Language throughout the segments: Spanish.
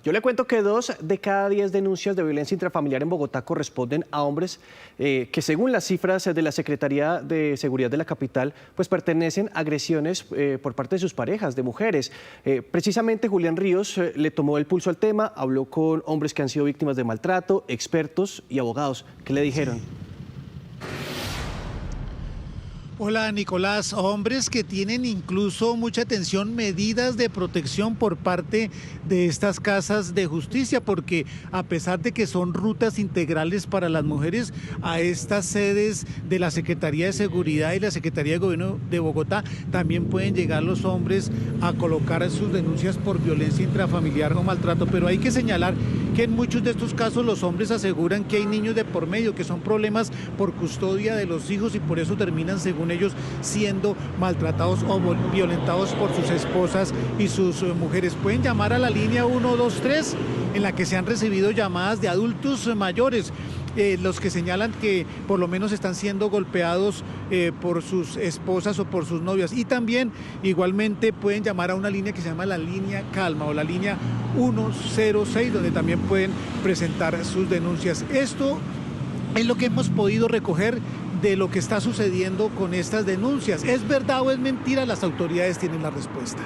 Yo le cuento que 2 de cada 10 denuncias de violencia intrafamiliar en Bogotá corresponden a hombres que, según las cifras de la Secretaría de Seguridad de la capital, pues pertenecen a agresiones por parte de sus parejas, de mujeres. Precisamente Julián Ríos le tomó el pulso al tema, habló con hombres que han sido víctimas de maltrato, expertos y abogados. ¿Qué le dijeron? Hola Nicolás, hombres que tienen incluso mucha atención, medidas de protección por parte de estas casas de justicia, porque a pesar de que son rutas integrales para las mujeres, a estas sedes de la Secretaría de Seguridad y la Secretaría de Gobierno de Bogotá también pueden llegar los hombres a colocar sus denuncias por violencia intrafamiliar o maltrato, pero hay que señalar que en muchos de estos casos los hombres aseguran que hay niños de por medio, que son problemas por custodia de los hijos y por eso terminan, según ellos, siendo maltratados o violentados por sus esposas y sus mujeres. Pueden llamar a la línea 123 en la que se han recibido llamadas de adultos mayores, los que señalan que por lo menos están siendo golpeados por sus esposas o por sus novias, y también igualmente pueden llamar a una línea que se llama la línea Calma o la línea 106, donde también pueden presentar sus denuncias. Esto es lo que hemos podido recoger de lo que está sucediendo con estas denuncias. ¿Es verdad o es mentira? Las autoridades tienen la respuesta.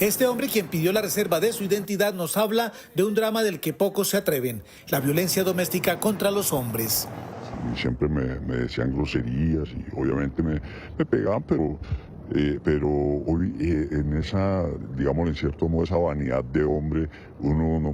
Este hombre, quien pidió la reserva de su identidad, nos habla de un drama del que pocos se atreven: la violencia doméstica contra los hombres. Siempre me decían groserías y obviamente me pegaban, pero hoy en esa, digamos, en cierto modo, esa vanidad de hombre, uno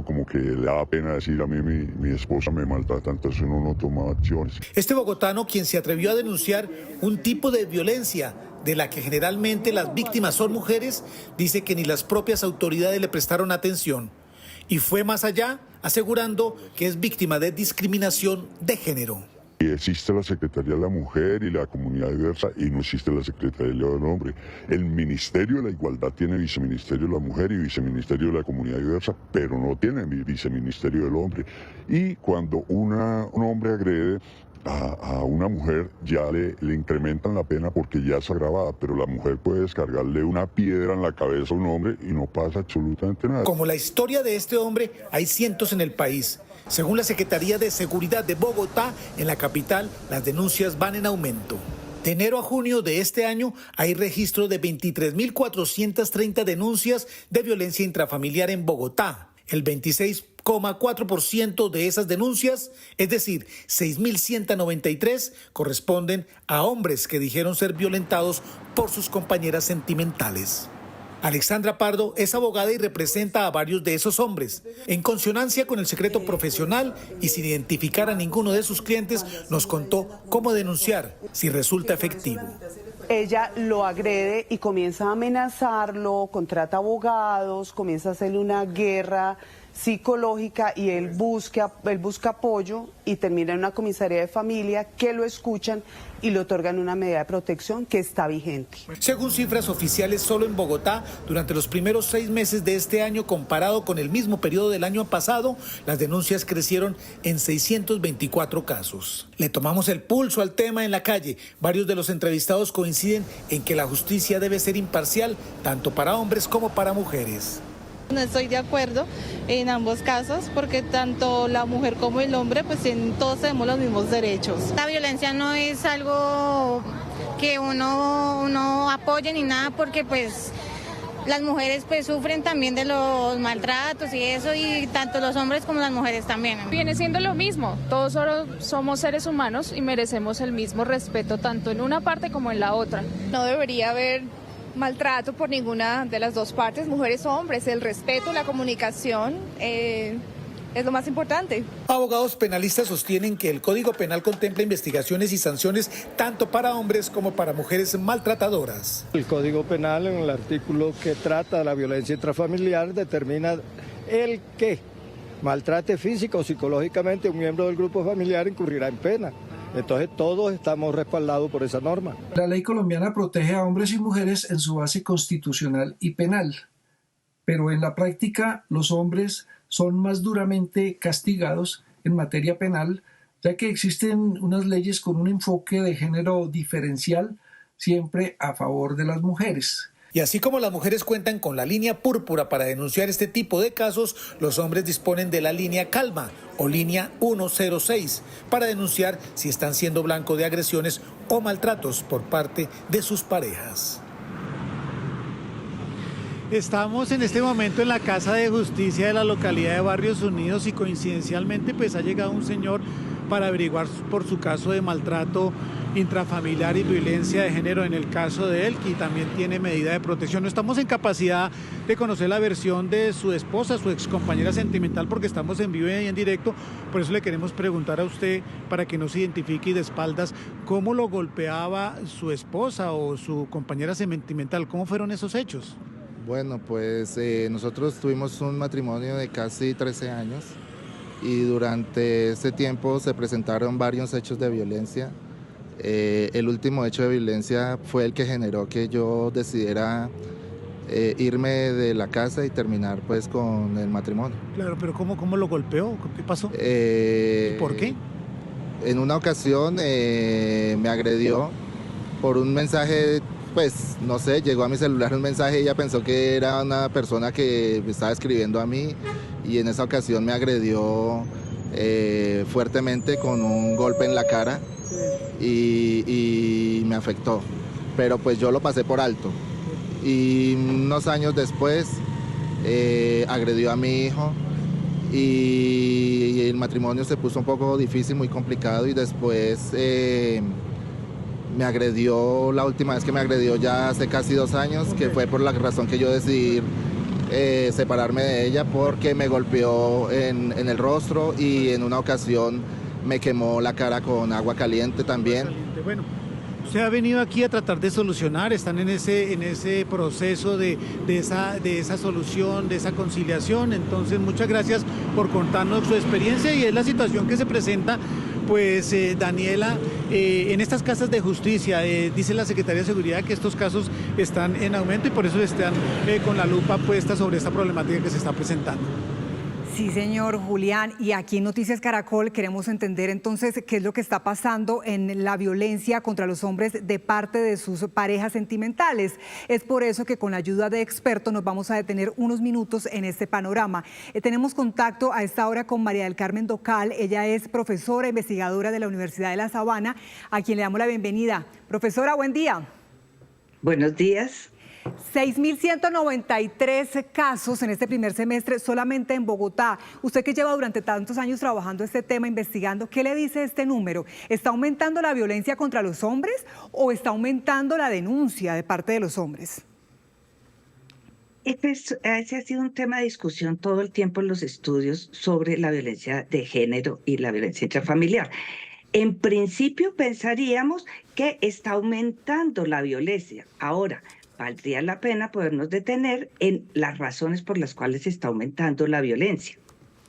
como que le da pena decir: a mí mi esposa me maltrata, entonces uno no toma acciones. Este bogotano, quien se atrevió a denunciar un tipo de violencia de la que generalmente las víctimas son mujeres, dice que ni las propias autoridades le prestaron atención. Y fue más allá, asegurando que es víctima de discriminación de género. Y existe la Secretaría de la Mujer y la Comunidad Diversa y no existe la Secretaría del Hombre. El Ministerio de la Igualdad tiene Viceministerio de la Mujer y Viceministerio de la Comunidad Diversa, pero no tiene Viceministerio del Hombre. Y cuando un hombre agrede a una mujer, ya le incrementan la pena porque ya es agravada, pero la mujer puede descargarle una piedra en la cabeza a un hombre y no pasa absolutamente nada. Como la historia de este hombre, hay cientos en el país. Según la Secretaría de Seguridad de Bogotá, en la capital, las denuncias van en aumento. De enero a junio de este año hay registro de 23.430 denuncias de violencia intrafamiliar en Bogotá. El 26,4% de esas denuncias, es decir, 6.193, corresponden a hombres que dijeron ser violentados por sus compañeras sentimentales. Alexandra Pardo es abogada y representa a varios de esos hombres. En consonancia con el secreto profesional y sin identificar a ninguno de sus clientes, nos contó cómo denunciar si resulta efectivo. Ella lo agrede y comienza a amenazarlo, contrata abogados, comienza a hacerle una guerra psicológica y él busca apoyo y termina en una comisaría de familia que lo escuchan y le otorgan una medida de protección que está vigente. Según cifras oficiales, solo en Bogotá, durante los primeros 6 meses de este año, comparado con el mismo periodo del año pasado, las denuncias crecieron en 624 casos. Le tomamos el pulso al tema en la calle. Varios de los entrevistados coinciden en que la justicia debe ser imparcial, tanto para hombres como para mujeres. No estoy de acuerdo en ambos casos porque tanto la mujer como el hombre pues todos tenemos los mismos derechos. La violencia no es algo que uno apoye ni nada, porque pues las mujeres pues sufren también de los maltratos y eso, y tanto los hombres como las mujeres también. Viene siendo lo mismo, todos solo somos seres humanos y merecemos el mismo respeto tanto en una parte como en la otra. No debería haber maltrato por ninguna de las dos partes, mujeres o hombres. El respeto, la comunicación es lo más importante. Abogados penalistas sostienen que el Código Penal contempla investigaciones y sanciones tanto para hombres como para mujeres maltratadoras. El Código Penal, en el artículo que trata de la violencia intrafamiliar, determina el que maltrate física o psicológicamente a un miembro del grupo familiar incurrirá en pena. Entonces todos estamos respaldados por esa norma. La ley colombiana protege a hombres y mujeres en su base constitucional y penal, pero en la práctica los hombres son más duramente castigados en materia penal, ya que existen unas leyes con un enfoque de género diferencial siempre a favor de las mujeres. Y así como las mujeres cuentan con la línea púrpura para denunciar este tipo de casos, los hombres disponen de la línea Calma o línea 106 para denunciar si están siendo blanco de agresiones o maltratos por parte de sus parejas. Estamos en este momento en la Casa de Justicia de la localidad de Barrios Unidos y coincidencialmente pues ha llegado un señor para averiguar por su caso de maltrato intrafamiliar y violencia de género en el caso de él, que también tiene medida de protección. No estamos en capacidad de conocer la versión de su esposa, su excompañera sentimental, porque estamos en vivo y en directo. Por eso le queremos preguntar a usted, para que nos identifique y de espaldas, ¿cómo lo golpeaba su esposa o su compañera sentimental? ¿Cómo fueron esos hechos? Bueno, pues nosotros tuvimos un matrimonio de casi 13 años y durante ese tiempo se presentaron varios hechos de violencia. El último hecho de violencia fue el que generó que yo decidiera irme de la casa y terminar pues con el matrimonio. Claro, pero ¿cómo lo golpeó? ¿Qué pasó? ¿Y por qué? En una ocasión me agredió por un mensaje. Pues, no sé, llegó a mi celular un mensaje y ella pensó que era una persona que me estaba escribiendo a mí y en esa ocasión me agredió fuertemente con un golpe en la cara y me afectó. Pero pues yo lo pasé por alto. Y unos años después agredió a mi hijo y el matrimonio se puso un poco difícil, muy complicado y después... me agredió, la última vez que me agredió ya hace casi 2 años, que fue por la razón que yo decidí separarme de ella, porque me golpeó en el rostro y en una ocasión me quemó la cara con agua caliente también. Bueno, usted ha venido aquí a tratar de solucionar, están en ese proceso de esa solución, de esa conciliación. Entonces, muchas gracias por contarnos su experiencia y es la situación que se presenta. Pues Daniela, en estas casas de justicia, dice la Secretaría de Seguridad que estos casos están en aumento y por eso están con la lupa puesta sobre esta problemática que se está presentando. Sí, señor Julián, y aquí en Noticias Caracol queremos entender entonces qué es lo que está pasando en la violencia contra los hombres de parte de sus parejas sentimentales. Es por eso que con la ayuda de expertos nos vamos a detener unos minutos en este panorama. Tenemos contacto a esta hora con María del Carmen Docal. Ella es profesora investigadora de la Universidad de La Sabana, a quien le damos la bienvenida. Profesora, buen día. Buenos días. 6.193 casos en este primer semestre solamente en Bogotá. Usted que lleva durante tantos años trabajando este tema, investigando, ¿qué le dice este número? ¿Está aumentando la violencia contra los hombres o está aumentando la denuncia de parte de los hombres? Ese ha sido un tema de discusión todo el tiempo en los estudios sobre la violencia de género y la violencia intrafamiliar. En principio pensaríamos que está aumentando la violencia. Ahora, valdría la pena podernos detener en las razones por las cuales está aumentando la violencia.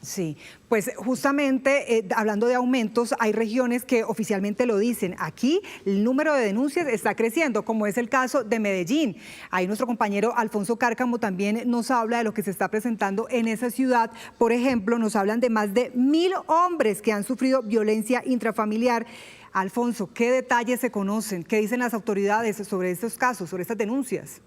Sí, pues justamente hablando de aumentos, hay regiones que oficialmente lo dicen. Aquí el número de denuncias está creciendo, como es el caso de Medellín. Ahí nuestro compañero Alfonso Cárcamo también nos habla de lo que se está presentando en esa ciudad. Por ejemplo, nos hablan de más de 1.000 hombres que han sufrido violencia intrafamiliar. Alfonso, ¿qué detalles se conocen? ¿Qué dicen las autoridades sobre estos casos, sobre estas denuncias?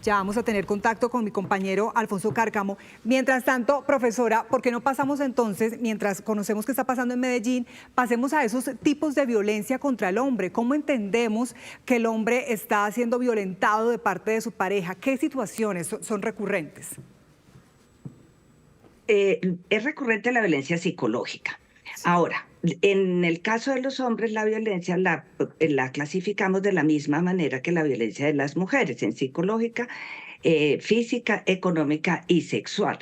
Ya vamos a tener contacto con mi compañero Alfonso Cárcamo. Mientras tanto, profesora, ¿por qué no pasamos entonces, mientras conocemos qué está pasando en Medellín, pasemos a esos tipos de violencia contra el hombre? ¿Cómo entendemos que el hombre está siendo violentado de parte de su pareja? ¿Qué situaciones son recurrentes? Es recurrente la violencia psicológica. Sí. Ahora, en el caso de los hombres, la violencia la clasificamos de la misma manera que la violencia de las mujeres, en psicológica, física, económica y sexual.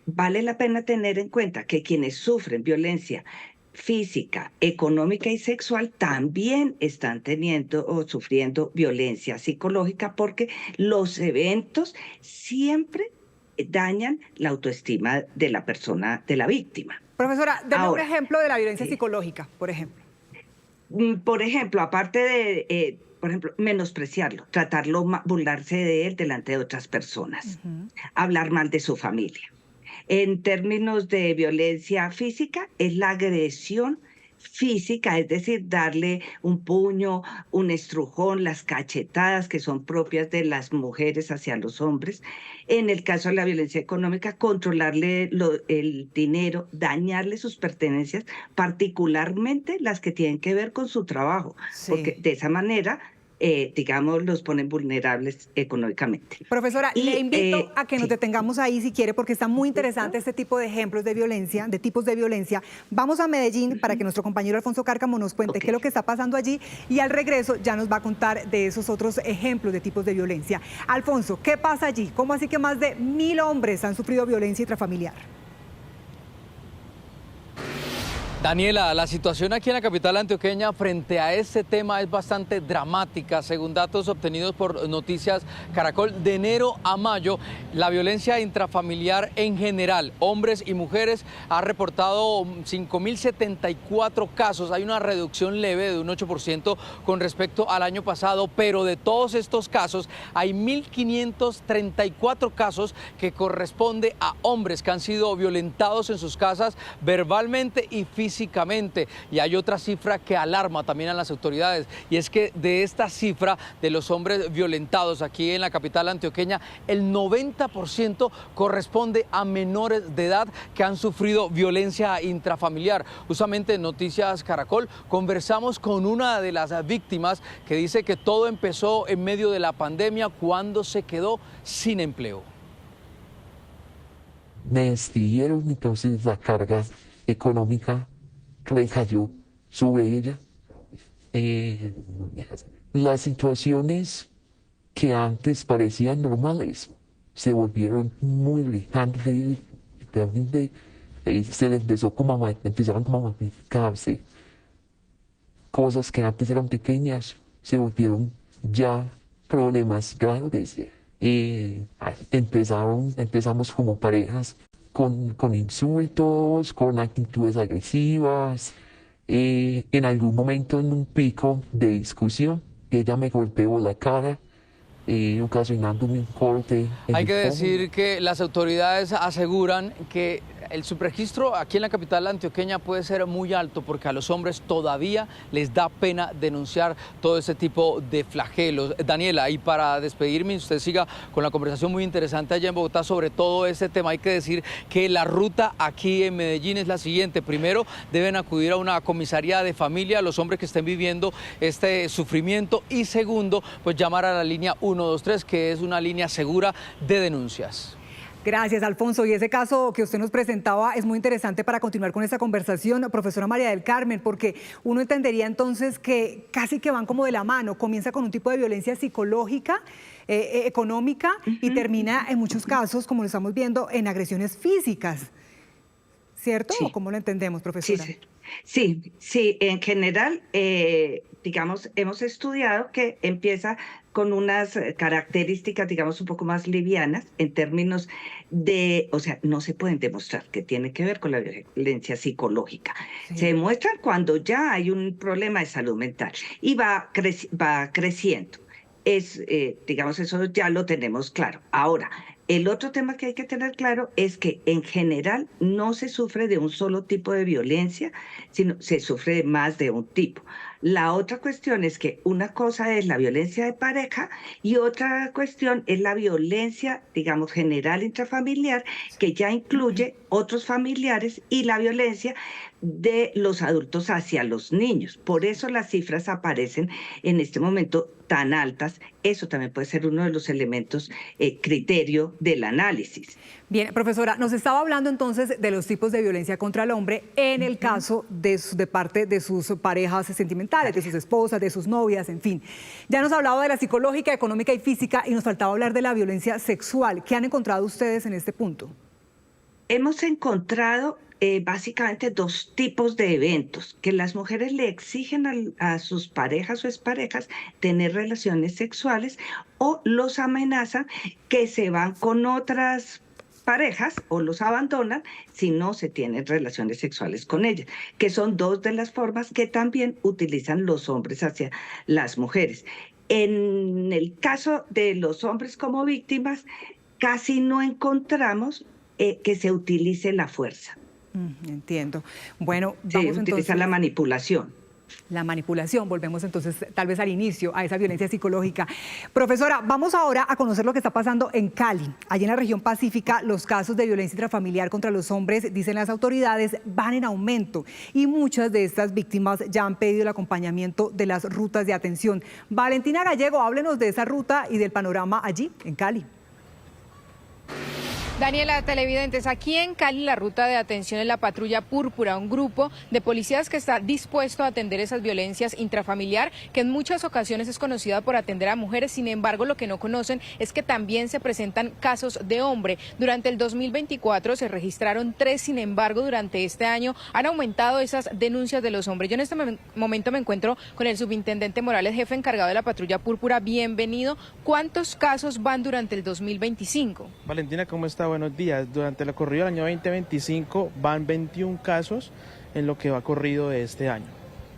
Vale la pena tener en cuenta que quienes sufren violencia física, económica y sexual también están teniendo o sufriendo violencia psicológica, porque los eventos siempre dañan la autoestima de la persona, de la víctima. Profesora, dame un ejemplo de la violencia psicológica, por ejemplo. Por ejemplo, aparte de, menospreciarlo, tratarlo, burlarse de él delante de otras personas, hablar mal de su familia. En términos de violencia física, es la agresión física, es decir, darle un puño, un estrujón, las cachetadas que son propias de las mujeres hacia los hombres. En el caso de la violencia económica, controlarle el dinero, dañarle sus pertenencias, particularmente las que tienen que ver con su trabajo, porque de esa manera digamos, los ponen vulnerables económicamente. Profesora, le invito a que nos detengamos ahí si quiere, porque está muy interesante este tipo de ejemplos de violencia, de tipos de violencia. Vamos a Medellín para que nuestro compañero Alfonso Cárcamo nos cuente qué es lo que está pasando allí y al regreso ya nos va a contar de esos otros ejemplos de tipos de violencia. Alfonso, ¿qué pasa allí? ¿Cómo así que más de 1000 hombres han sufrido violencia intrafamiliar? Daniela, la situación aquí en la capital antioqueña frente a este tema es bastante dramática. Según datos obtenidos por Noticias Caracol, de enero a mayo, la violencia intrafamiliar en general, hombres y mujeres, ha reportado 5.074 casos. Hay una reducción leve de un 8% con respecto al año pasado, pero de todos estos casos, hay 1.534 casos que corresponde a hombres que han sido violentados en sus casas verbalmente y físicamente. Y hay otra cifra que alarma también a las autoridades, y es que de esta cifra de los hombres violentados aquí en la capital antioqueña, el 90% corresponde a menores de edad que han sufrido violencia intrafamiliar. Justamente en Noticias Caracol conversamos con una de las víctimas que dice que todo empezó en medio de la pandemia cuando se quedó sin empleo. Me despidieron, entonces la carga económica recayó sobre ella. Las situaciones que antes parecían normales se volvieron muy lejanas, se les empezaron como a modificarse. Cosas que antes eran pequeñas se volvieron ya problemas grandes. Empezamos como parejas con insultos, con actitudes agresivas. En algún momento, en un pico de discusión, ella me golpeó la cara, ocasionándome un corte. Hay que decir que las autoridades aseguran que el subregistro aquí en la capital antioqueña puede ser muy alto porque a los hombres todavía les da pena denunciar todo ese tipo de flagelos. Daniela, y para despedirme, usted siga con la conversación muy interesante allá en Bogotá sobre todo este tema. Hay que decir que la ruta aquí en Medellín es la siguiente. Primero, deben acudir a una comisaría de familia los hombres que estén viviendo este sufrimiento, y segundo, pues llamar a la línea 123, que es una línea segura de denuncias. Gracias, Alfonso. Y ese caso que usted nos presentaba es muy interesante para continuar con esta conversación, profesora María del Carmen, porque uno entendería entonces que casi que van como de la mano. Comienza con un tipo de violencia psicológica, económica, y termina en muchos casos, como lo estamos viendo, en agresiones físicas. ¿Cierto? Sí. ¿O cómo lo entendemos, profesora? Sí. En general, digamos, hemos estudiado que empieza con unas características, digamos, un poco más livianas en términos de, o sea, no se pueden demostrar que tiene que ver con la violencia psicológica. Sí. Se demuestran cuando ya hay un problema de salud mental y va creciendo. Digamos, eso ya lo tenemos claro. Ahora, el otro tema que hay que tener claro es que en general no se sufre de un solo tipo de violencia, sino se sufre de más de un tipo. La otra cuestión es que una cosa es la violencia de pareja y otra cuestión es la violencia, digamos, general intrafamiliar, que ya incluye otros familiares, y la violencia de los adultos hacia los niños. Por eso las cifras aparecen en este momento tan altas. Eso también puede ser uno de los elementos criterio del análisis. Bien, profesora, nos estaba hablando entonces de los tipos de violencia contra el hombre en el caso de parte de sus parejas sentimentales, de sus esposas, de sus novias, en fin. Ya nos hablaba de la psicológica, económica y física, y nos faltaba hablar de la violencia sexual. ¿Qué han encontrado ustedes en este punto? Hemos encontrado básicamente dos tipos de eventos: que las mujeres le exigen a sus parejas o exparejas tener relaciones sexuales, o los amenazan que se van con otras parejas o los abandonan si no se tienen relaciones sexuales con ellas, que son dos de las formas que también utilizan los hombres hacia las mujeres. En el caso de los hombres como víctimas, casi no encontramos que se utilice la fuerza. Entiendo. Bueno, sí, vamos utilizan entonces la manipulación. La manipulación, volvemos entonces tal vez al inicio, a esa violencia psicológica. Profesora, vamos ahora a conocer lo que está pasando en Cali. Allí en la región pacífica, los casos de violencia intrafamiliar contra los hombres, dicen las autoridades, van en aumento y muchas de estas víctimas ya han pedido el acompañamiento de las rutas de atención. Valentina Gallego, háblenos de esa ruta y del panorama allí, en Cali. Daniela, televidentes, aquí en Cali la ruta de atención es la Patrulla Púrpura, un grupo de policías que está dispuesto a atender esas violencias intrafamiliar, que en muchas ocasiones es conocida por atender a mujeres. Sin embargo, lo que no conocen es que también se presentan casos de hombre. Durante el 2024 se registraron 3, sin embargo, durante este año han aumentado esas denuncias de los hombres. Yo en este momento me encuentro con el subintendente Morales, jefe encargado de la Patrulla Púrpura. Bienvenido. ¿Cuántos casos van durante el 2025? Valentina, ¿cómo está? Buenos días. Durante el corrido del año 2025 van 21 casos en lo que va corrido de este año.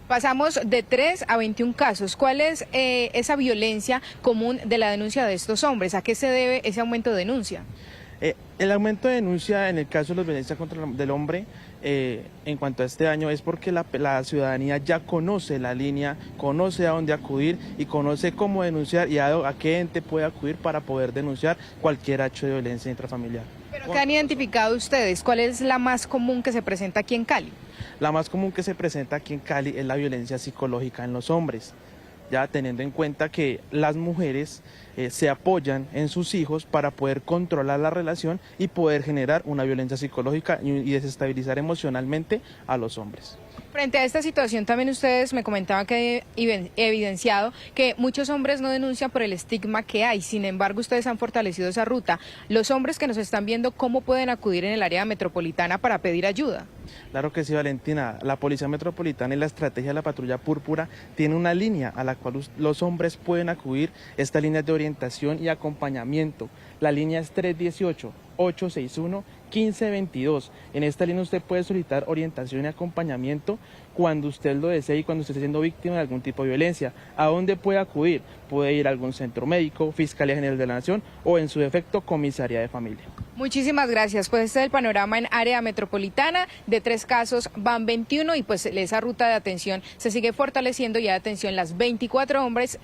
Pasamos de 3 a 21 casos. ¿Cuál es esa violencia común de la denuncia de estos hombres? ¿A qué se debe ese aumento de denuncia? El aumento de denuncia en el caso de la violencia contra el hombre en cuanto a este año es porque la ciudadanía ya conoce la línea, conoce a dónde acudir y conoce cómo denunciar y a qué ente puede acudir para poder denunciar cualquier hecho de violencia intrafamiliar. ¿Pero qué han identificado ustedes? ¿Cuál es la más común que se presenta aquí en Cali? La más común que se presenta aquí en Cali es la violencia psicológica en los hombres, ya teniendo en cuenta que las mujeres se apoyan en sus hijos para poder controlar la relación y poder generar una violencia psicológica y desestabilizar emocionalmente a los hombres. Frente a esta situación, también ustedes me comentaban que he evidenciado que muchos hombres no denuncian por el estigma que hay. Sin embargo, ustedes han fortalecido esa ruta. Los hombres que nos están viendo, ¿cómo pueden acudir en el área metropolitana para pedir ayuda? Claro que sí, Valentina. La Policía Metropolitana y la estrategia de la Patrulla Púrpura tiene una línea a la cual los hombres pueden acudir. Esta línea es de orientación y acompañamiento. La línea es 318-861-1522. En esta línea usted puede solicitar orientación y acompañamiento cuando usted lo desee y cuando usted esté siendo víctima de algún tipo de violencia. ¿A dónde puede acudir? Puede ir a algún centro médico, Fiscalía General de la Nación o en su defecto Comisaría de Familia. Muchísimas gracias. Pues este es el panorama en área metropolitana. De 3 casos van 21 y pues esa ruta de atención se sigue fortaleciendo y hay atención las 24 horas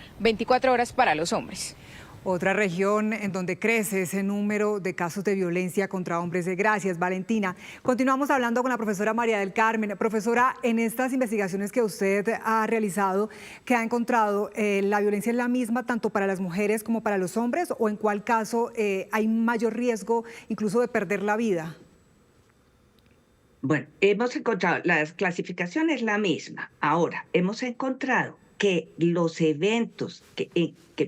para los hombres. Otra región en donde crece ese número de casos de violencia contra hombres. Gracias, Valentina. Continuamos hablando con la profesora María del Carmen. Profesora, en estas investigaciones que usted ha realizado, ¿qué ha encontrado? ¿La violencia es la misma tanto para las mujeres como para los hombres? ¿O en cuál caso hay mayor riesgo incluso de perder la vida? Bueno, hemos encontrado, la clasificación es la misma. Ahora, hemos encontrado que los eventos que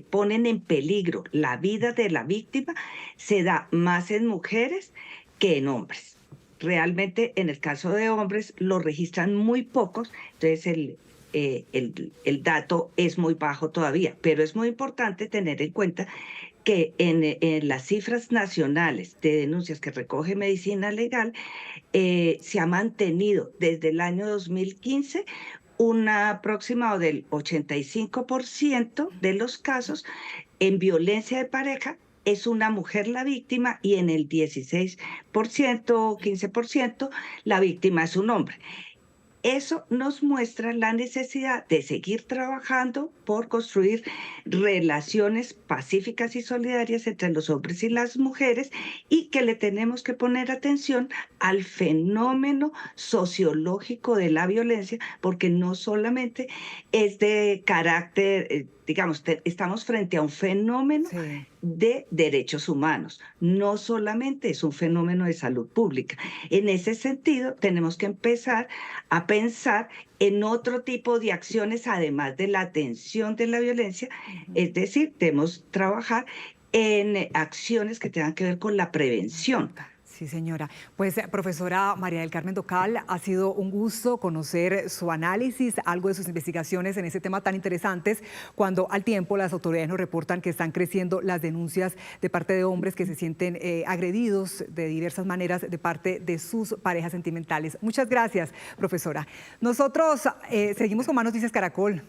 ponen en peligro la vida de la víctima se da más en mujeres que en hombres. Realmente en el caso de hombres lo registran muy pocos, entonces el dato es muy bajo todavía, pero es muy importante tener en cuenta que en las cifras nacionales de denuncias que recoge Medicina Legal se ha mantenido desde el año 2015 un aproximado del 85% de los casos en violencia de pareja es una mujer la víctima y en el 16% o 15% la víctima es un hombre. Eso nos muestra la necesidad de seguir trabajando por construir relaciones pacíficas y solidarias entre los hombres y las mujeres y que le tenemos que poner atención al fenómeno sociológico de la violencia, porque no solamente es de carácter, digamos, estamos frente a un fenómeno de derechos humanos, no solamente es un fenómeno de salud pública. En ese sentido, tenemos que empezar a pensar en otro tipo de acciones, además de la atención de la violencia, es decir, debemos trabajar en acciones que tengan que ver con la prevención. Sí, señora. Pues, profesora María del Carmen Docal, ha sido un gusto conocer su análisis, algo de sus investigaciones en ese tema tan interesantes, cuando al tiempo las autoridades nos reportan que están creciendo las denuncias de parte de hombres que se sienten agredidos de diversas maneras de parte de sus parejas sentimentales. Muchas gracias, profesora. Nosotros seguimos con Más Noticias Caracol.